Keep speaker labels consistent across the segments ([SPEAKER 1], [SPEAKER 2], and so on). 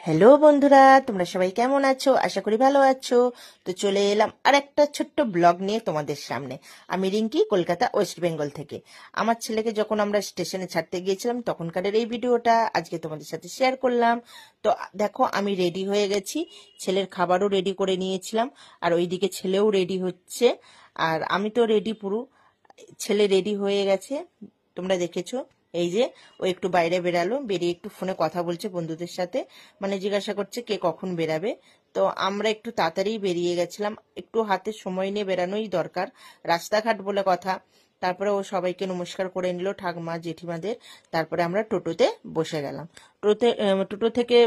[SPEAKER 1] Hello বন্ধুরা, তোমরা সবাই কেমন আছো? আশা করি ভালো আছো। তো চলে এলাম আর একটা ছোট্ট ব্লগ নিয়ে তোমাদের সামনে। আমি রিঙ্কি, কলকাতা ওয়েস্ট বেঙ্গল থেকে। আমার ছেলেকে যখন আমরা স্টেশনে ছাড়তে গিয়েছিলাম তখনকারের এই ভিডিওটা আজকে তোমাদের সাথে শেয়ার করলাম। তো দেখো, আমি রেডি হয়ে গেছি, ছেলের খাবারও রেডি করে নিয়েছিলাম, আর ওইদিকে ছেলেও রেডি হচ্ছে। আর আমি তো রেডি পুরো, ছেলে রেডি হয়ে গেছে, তোমরা দেখেছো। এই যে ও একটু বাইরে বেরালো, বেরিয়ে একটু ফোনে কথা বলছে বন্ধুদের সাথে, মানে জিজ্ঞাসা করছে কে কখন বেরাবে। তো আমরা একটু তাড়াতাড়ি বেরিয়ে গেছিলাম, একটু হাতে সময় নিয়ে বেরানোই দরকার, রাস্তাঘাট বলে কথা। তারপরে ও সবাইকে নমস্কার করে নিল, ঠাকুমা জেঠিমাদের। তারপরে আমরা টোটোতে বসে গেলাম। টোটো থেকে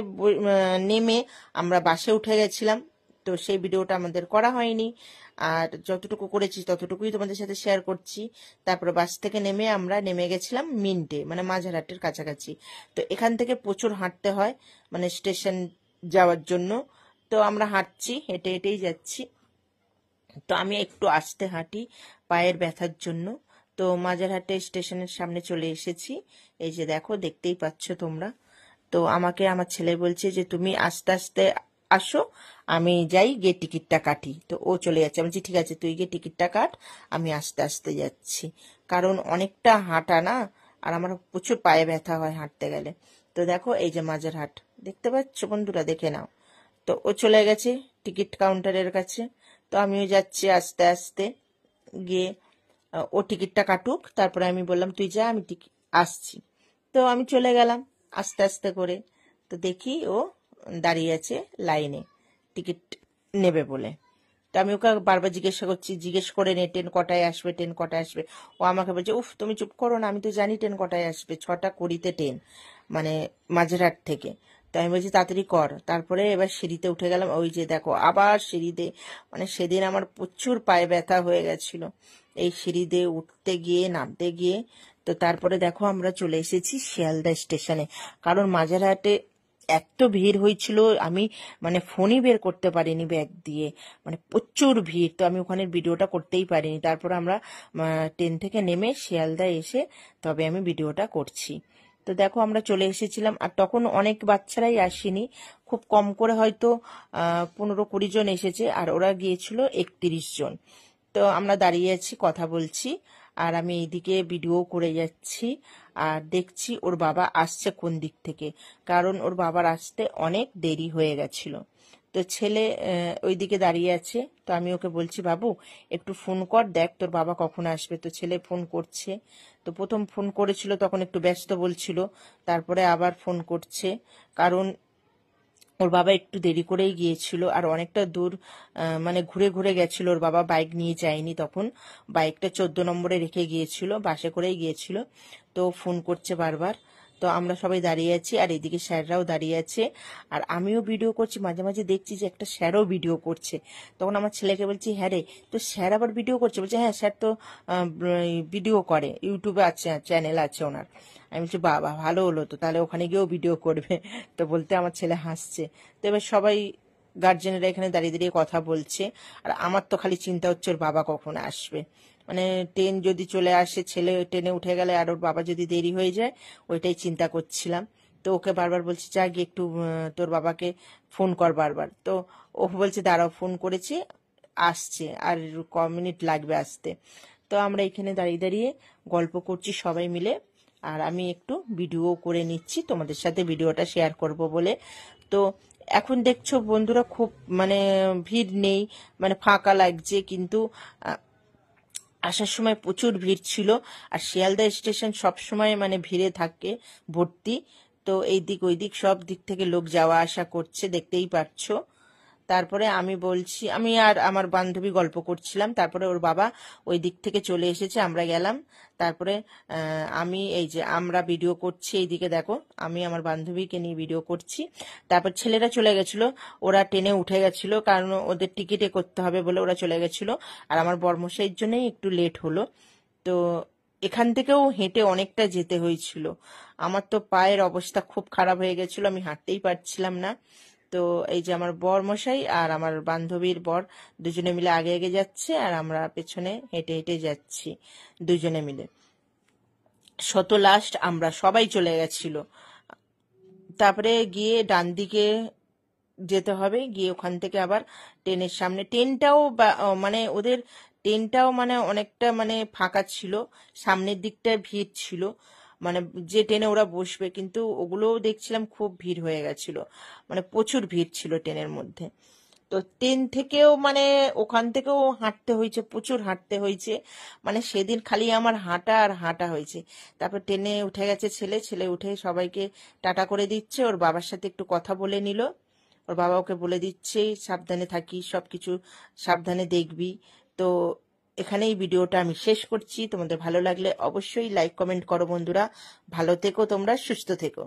[SPEAKER 1] নেমে আমরা বাসে উঠে গেছিলাম। তো সেই ভিডিওটা আমাদের করা হয়নি, আর যতটুকু করেছি ততটুকুই তোমাদের সাথে শেয়ার করছি। তারপরে বাস থেকে নেমে আমরা নেমে গেছিলাম মিন্টে, মানে মাঝেরহাটের কাছাকাছি। তো এখান থেকে প্রচুর হাঁটতে হয়, মানে স্টেশন যাওয়ার জন্য। তো আমরা হাঁটছি, হেঁটে হেঁটেই যাচ্ছি। তো আমি একটু আস্তে হাঁটি পায়ের ব্যথার জন্য। তো মাঝেরহাটে স্টেশনের সামনে চলে এসেছি। এই যে দেখো, দেখতেই পাচ্ছ তোমরা। তো আমাকে আমার ছেলে বলছে যে তুমি আস্তে আস্তে আসো, আমি যাই গিয়ে টিকিটটা কাটি। তো ও চলে যাচ্ছে, আমি বলছি ঠিক আছে তুই গিয়ে টিকিটটা কাট, আমি আস্তে আস্তে যাচ্ছি। কারণ অনেকটা হাঁটা না, আর আমার প্রচুর পায়ে ব্যথা হয় হাঁটতে গেলে। তো দেখো, এই যে মাঝেরহাট দেখতে পাচ্ছ বন্ধুরা, দেখে নাও। তো ও চলে গেছে টিকিট কাউন্টারের কাছে, তো আমিও যাচ্ছি আস্তে আস্তে গিয়ে। ও টিকিটটা কাটুক, তারপরে আমি বললাম তুই যা, আমি টিকিট আসছি। তো আমি চলে গেলাম আস্তে আস্তে করে। তো দেখি ও দাঁড়িয়ে আছে লাইনে টিকিট নেবে বলে। তো আমি ওকে বারবার জিজ্ঞেস করে নে ট্রেন কটায় আসবে, ট্রেন কটায় আসবে। ও আমাকে বলছে উফ তুমি চুপ করো না, আমি তো জানি ট্রেন কটায় আসবে, 6:20 ট্রেন, মানে মাঝেরহাট থেকে। তো আমি বলছি তাড়াতাড়ি কর। তারপরে এবার সিঁড়িতে উঠে গেলাম, ওই যে দেখো আবার সিঁড়িতে, মানে সেদিন আমার প্রচুর পায়ে ব্যথা হয়ে গেছিল এই সিঁড়িতে উঠতে গিয়ে নামতে গিয়ে। তো তারপরে দেখো আমরা চলে এসেছি শিয়ালদা স্টেশনে। কারণ মাঝেরহাটে এত ভিড় হয়েছিল, আমি মানে ফোনই বের করতে পারিনি ব্যাগ দিয়ে, মানে প্রচুর ভিড়। তো আমি ওখানে ভিডিওটা করতেই পারিনি। তারপর আমরা ট্রেন থেকে নেমে শিয়ালদা এসে তবে আমি ভিডিওটা করছি। তো দেখো আমরা চলে এসেছিলাম, আর তখন অনেক বাচ্চারাই আসেনি, খুব কম করে হয়তো 15-20 জন এসেছে, আর ওরা গিয়েছিল 31 জন। তো আমরা দাঁড়িয়ে আছি, কথা বলছি, আর আমি এইদিকে ভিডিও করে যাচ্ছি, আর দেখছি ওর বাবা আসছে কোন দিক থেকে, কারণ ওর বাবার আসতে অনেক দেরি হয়ে গেছিল। তো ছেলে ওইদিকে দাঁড়িয়ে আছে। তো আমি ওকে বলছি বাবু একটু ফোন কর, দেখ তোর বাবা কখন আসবে। তো ছেলে ফোন করছে। তো প্রথম ফোন করেছিল তখন একটু ব্যস্ত বলছিল, তারপরে আবার ফোন করছে, কারণ ওর বাবা একটু দেরি করেই গিয়েছিল, আর অনেকটা দূর, মানে ঘুরে ঘুরে গেছিল। ওর বাবা বাইক নিয়ে যায়নি তখন, বাইকটা 14 নম্বরে রেখে গিয়েছিল, বাসে করেই গিয়েছিল। তো ফোন করছে বারবার। তো আমরা সবাই দাঁড়িয়ে আছি, আর এদিকে স্যাররাও দাঁড়িয়ে আছে, আর আমিও ভিডিও করছি। মাঝে মাঝে দেখছি যে একটা স্যারও ভিডিও করছে। তখন আমার ছেলেকে বলছি হ্যাঁ রে, তো স্যার আবার ভিডিও করছে? বলছে হ্যাঁ স্যার তো ভিডিও করে, ইউটিউবে আছে, চ্যানেল আছে ওনার। আমি বলছি বাবা ভালো হলো তো, তাহলে ওখানে গিয়েও ভিডিও করবে। তো বলতে আমার ছেলে হাসছে। তো এবার সবাই গার্জেনেরা এখানে দাঁড়িয়ে দাঁড়িয়ে কথা বলছে, আর আমার তো খালি চিন্তা হচ্ছে ওর বাবা কখন আসবে। মানে ট্রেন যদি চলে আসে, ছেলে ট্রেনে উঠে গেলে, আর ওর বাবা যদি দেরি হয়ে যায়, ওইটাই চিন্তা করছিলাম। তো ওকে বারবার বলছি যা গিয়ে একটু তোর বাবাকে ফোন কর বারবার। তো ও বলছে দাঁড়াও ফোন করেছি, আসছে, আর মিনিট লাগবে আসতে। তো আমরা এখানে দাঁড়িয়ে দাঁড়িয়ে গল্প করছি সবাই মিলে, আর আমি একটু ভিডিও করে নিচ্ছি তোমাদের সাথে, ভিডিওটা শেয়ার করব বলে। তো এখন দেখছো বন্ধুরা খুব মানে ভিড় নেই, মানে ফাঁকা লাগছে, কিন্তু আসার সময় প্রচুর ভিড় ছিল। আর শিয়ালদা স্টেশন সব সময় মানে ভিড়ে থাকে, ভর্তি। তো এই দিক ওই দিক সব দিক থেকে লোক যাওয়া আসা করছে, দেখতেই পাচ্ছ। তারপরে আমি বলছি, আমি আর আমার বান্ধবী গল্প করছিলাম, তারপরে ওর বাবা ওই দিক থেকে চলে এসেছে, আমরা গেলাম। তারপরে আমি এই যে আমরা ভিডিও করছি, এইদিকে দেখো আমি আমার বান্ধবীকে নিয়ে ভিডিও করছি। তারপর ছেলেরা চলে গেছিল, ওরা ট্রেনে উঠে গেছিল, কারণ ওদের টিকিটে করতে হবে বলে ওরা চলে গেছিল। আর আমার বর্মশাইয়ের জন্যই একটু লেট হলো। তো এখান থেকেও হেঁটে অনেকটা যেতে হয়েছিল। আমার তো পায়ের অবস্থা খুব খারাপ হয়ে গেছিল, আমি হাঁটতেই পারছিলাম না। তো এই যে আমার বর মশাই আর আমার বান্ধবীর বর দুজনে মিলে আগে আগে যাচ্ছে, আর আমরা পেছনে হেঁটে হেঁটে যাচ্ছি দুজনে মিলে। শত লাস্ট আমরা সবাই চলে গেছিল। তারপরে গিয়ে ডান দিকে যেতে হবে, গিয়ে ওখান থেকে আবার ট্রেনের সামনে, ট্রেনটাও মানে ওদের ট্রেনটাও মানে অনেকটা মানে ফাঁকা ছিল, সামনের দিকটা ভিড় ছিল, মানে যে ট্রেনে ওরা বসবে, কিন্তু ওগুলোও দেখছিলাম খুব ভিড় হয়ে গেছিল, মানে প্রচুর ভিড় ছিল ট্রেনের মধ্যে। তো ট্রেন থেকেও মানে ওখান থেকেও হাঁটতে হয়েছে, প্রচুর হাঁটতে হয়েছে, মানে সেদিন খালি আমার হাঁটা আর হাঁটা হয়েছে। তারপর ট্রেনে উঠে গেছে ছেলে, ছেলে উঠে সবাইকে টাটা করে দিচ্ছে, ওর বাবার সাথে একটু কথা বলে নিল, ওর বাবা ওকে বলে দিচ্ছে সাবধানে থাকিস, সবকিছু সাবধানে দেখবি। তো এখানেই ভিডিওটা আমি শেষ করছি। তোমাদের ভালো লাগলে অবশ্যই লাইক কমেন্ট করো বন্ধুরা। ভালো থেকো তোমরা, সুস্থ থেকো।